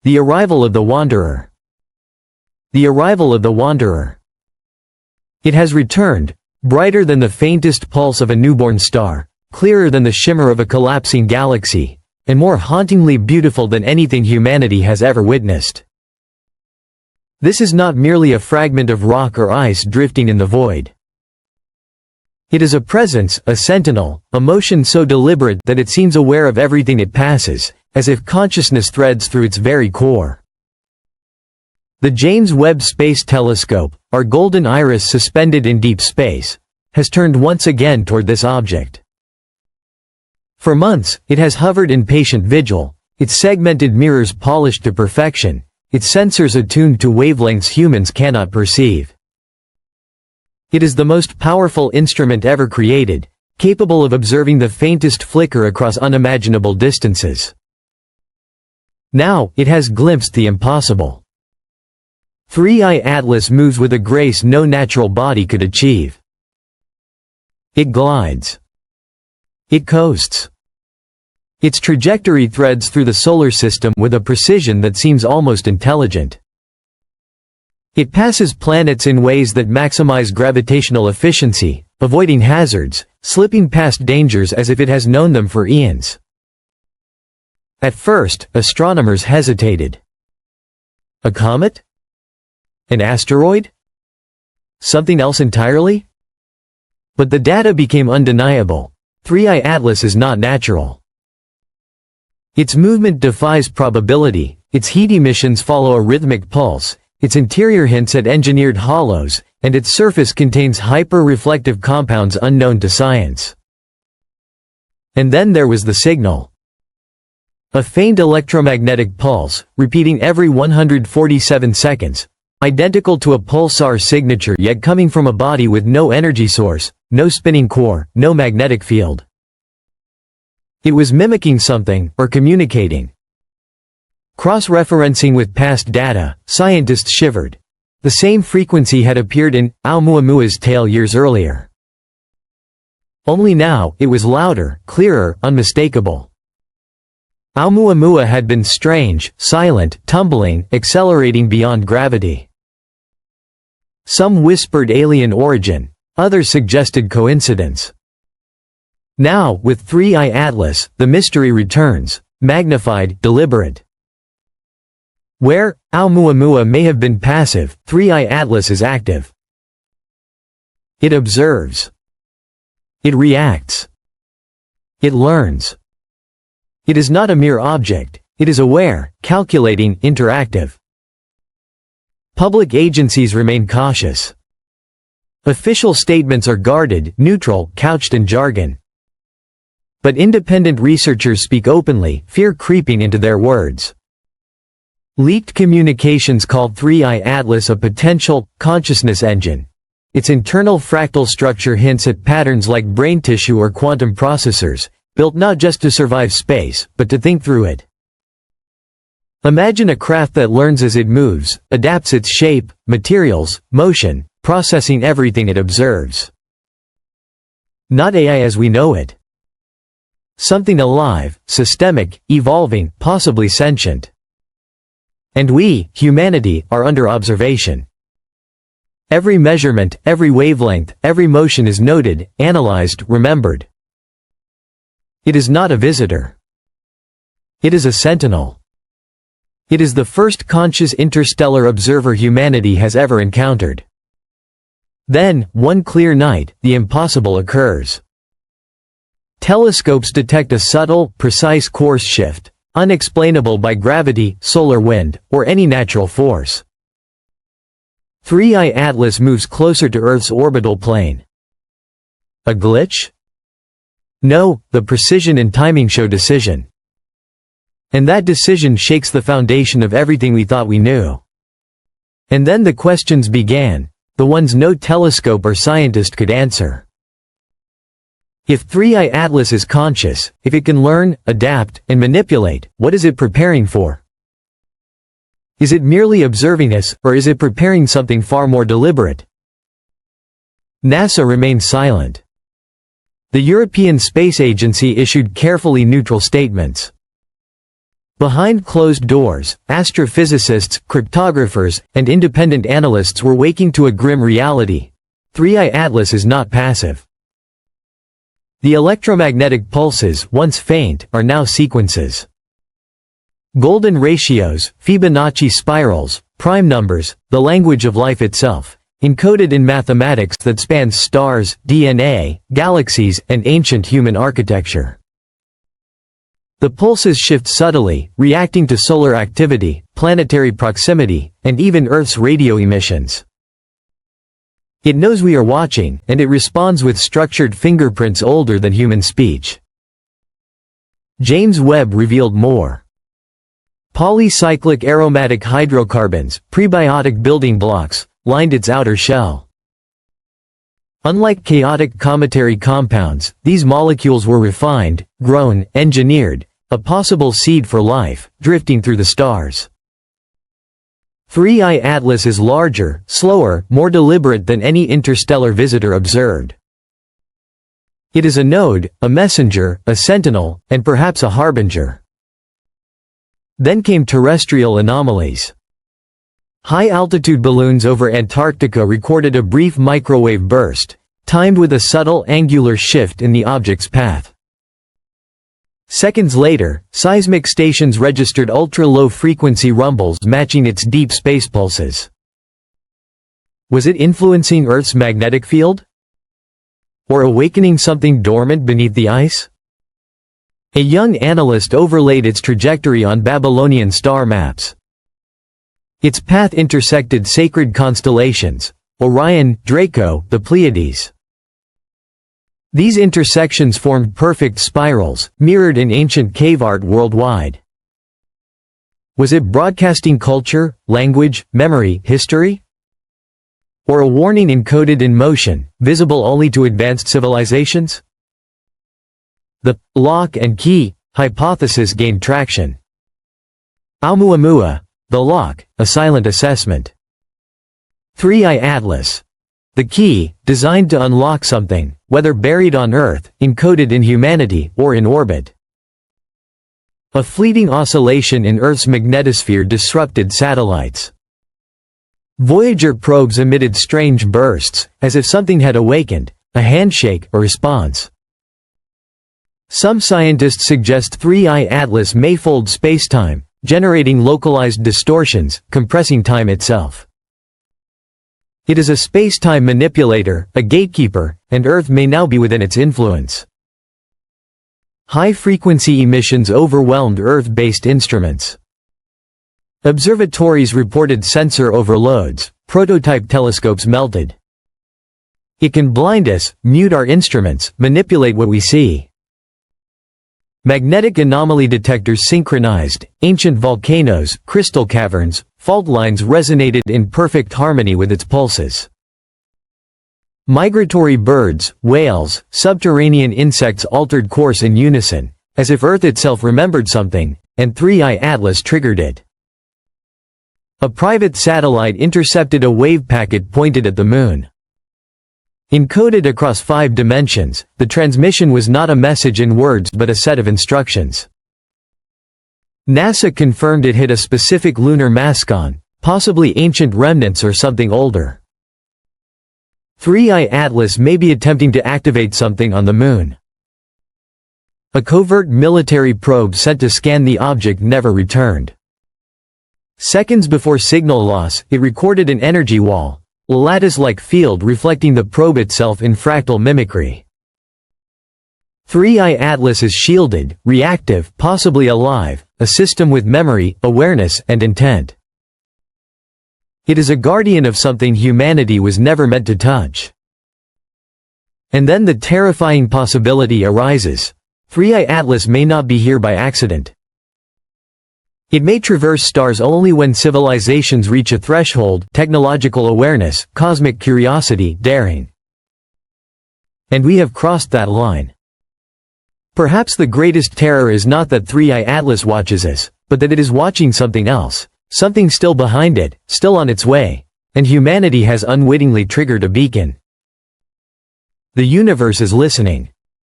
The arrival of the wanderer. The arrival of the wanderer. It has returned, brighter than the faintest pulse of a newborn star, clearer than the shimmer of a collapsing galaxy, and more hauntingly beautiful than anything humanity has ever witnessed. This is not merely a fragment of rock or ice drifting in the void. It is a presence, a sentinel, a motion so deliberate that it seems aware of everything it passes, as if consciousness threads through its very core. The James Webb Space Telescope, our golden iris suspended in deep space, has turned once again toward this object. For months, it has hovered in patient vigil, its segmented mirrors polished to perfection, its sensors attuned to wavelengths humans cannot perceive. It is the most powerful instrument ever created, capable of observing the faintest flicker across unimaginable distances. Now, it has glimpsed the impossible. 3I Atlas moves with a grace no natural body could achieve. It glides. It coasts. Its trajectory threads through the solar system with a precision that seems almost intelligent. It passes planets in ways that maximize gravitational efficiency, avoiding hazards, slipping past dangers as if it has known them for eons. At first, astronomers hesitated. A comet? An asteroid? Something else entirely? But the data became undeniable. 3I Atlas is not natural. Its movement defies probability, its heat emissions follow a rhythmic pulse, its interior hints at engineered hollows, and its surface contains hyper-reflective compounds unknown to science. And then there was the signal. A faint electromagnetic pulse, repeating every 147 seconds, identical to a pulsar signature yet coming from a body with no energy source, no spinning core, no magnetic field. It was mimicking something, or communicating. Cross-referencing with past data, scientists shivered. The same frequency had appeared in Oumuamua's tale years earlier. Only now, it was louder, clearer, unmistakable. Oumuamua had been strange, silent, tumbling, accelerating beyond gravity. Some whispered alien origin, others suggested coincidence. Now, with 3I Atlas, the mystery returns, magnified, deliberate. Where Oumuamua may have been passive, 3I Atlas is active. It observes. It reacts. It learns. It is not a mere object, it is aware, calculating, interactive. Public agencies remain cautious. Official statements are guarded, neutral, couched in jargon. But independent researchers speak openly, fear creeping into their words. Leaked communications called 3I Atlas a potential consciousness engine. Its internal fractal structure hints at patterns like brain tissue or quantum processors, built not just to survive space, but to think through it. Imagine a craft that learns as it moves, adapts its shape, materials, motion, processing everything it observes. Not AI as we know it. Something alive, systemic, evolving, possibly sentient. And we, humanity, are under observation. Every measurement, every wavelength, every motion is noted, analyzed, remembered. It is not a visitor. It is a sentinel. It is the first conscious interstellar observer humanity has ever encountered. Then, one clear night, the impossible occurs. Telescopes detect a subtle, precise course shift, unexplainable by gravity, solar wind, or any natural force. 3I Atlas moves closer to Earth's orbital plane. A glitch? No, the precision and timing show decision. And that decision shakes the foundation of everything we thought we knew. And then the questions began, the ones no telescope or scientist could answer. If 3I Atlas is conscious, if it can learn, adapt, and manipulate, what is it preparing for? Is it merely observing us, or is it preparing something far more deliberate? NASA remains silent. The European Space Agency issued carefully neutral statements. Behind closed doors, astrophysicists, cryptographers, and independent analysts were waking to a grim reality. 3I Atlas is not passive. The electromagnetic pulses, once faint, are now sequences. Golden ratios, Fibonacci spirals, prime numbers, the language of life itself, encoded in mathematics that spans stars, DNA, galaxies, and ancient human architecture. The pulses shift subtly, reacting to solar activity, planetary proximity, and even Earth's radio emissions. It knows we are watching, and it responds with structured fingerprints older than human speech. James Webb revealed more. Polycyclic aromatic hydrocarbons, prebiotic building blocks, lined its outer shell. Unlike chaotic cometary compounds, these molecules were refined, grown, engineered, a possible seed for life, drifting through the stars. 3I Atlas is larger, slower, more deliberate than any interstellar visitor observed. It is a node, a messenger, a sentinel, and perhaps a harbinger. Then came terrestrial anomalies. High-altitude balloons over Antarctica recorded a brief microwave burst, timed with a subtle angular shift in the object's path. Seconds later, seismic stations registered ultra-low-frequency rumbles matching its deep space pulses. Was it influencing Earth's magnetic field? Or awakening something dormant beneath the ice? A young analyst overlaid its trajectory on Babylonian star maps. Its path intersected sacred constellations, Orion, Draco, the Pleiades. These intersections formed perfect spirals, mirrored in ancient cave art worldwide. Was it broadcasting culture, language, memory, history? Or a warning encoded in motion, visible only to advanced civilizations? The lock and key hypothesis gained traction. Oumuamua, the lock, a silent assessment. 3I Atlas, the key, designed to unlock something, whether buried on Earth, encoded in humanity, or in orbit. A fleeting oscillation in Earth's magnetosphere disrupted satellites. Voyager probes emitted strange bursts, as if something had awakened, a handshake, a response. Some scientists suggest 3I Atlas may fold spacetime, generating localized distortions, compressing time itself. It is a spacetime manipulator, a gatekeeper, and Earth may now be within its influence. High-frequency emissions overwhelmed Earth-based instruments. Observatories reported sensor overloads, prototype telescopes melted. It can blind us, mute our instruments, manipulate what we see. Magnetic anomaly detectors synchronized, ancient volcanoes, crystal caverns, fault lines resonated in perfect harmony with its pulses. Migratory birds, whales, subterranean insects altered course in unison, as if Earth itself remembered something, and 3I Atlas triggered it. A private satellite intercepted a wave packet pointed at the Moon. Encoded across 5 dimensions, the transmission was not a message in words but a set of instructions. NASA confirmed it hit a specific lunar mascon, possibly ancient remnants or something older. 3I Atlas may be attempting to activate something on the Moon. A covert military probe sent to scan the object never returned. Seconds before signal loss, it recorded an energy wall, a lattice-like field reflecting the probe itself in fractal mimicry. 3I Atlas is shielded, reactive, possibly alive, a system with memory, awareness, and intent. It is a guardian of something humanity was never meant to touch. And then the terrifying possibility arises. 3I Atlas may not be here by accident. It may traverse stars only when civilizations reach a threshold, technological awareness, cosmic curiosity, daring. And we have crossed that line. Perhaps the greatest terror is not that 3I Atlas watches us, but that it is watching something else, something still behind it, still on its way, and humanity has unwittingly triggered a beacon. The universe is listening.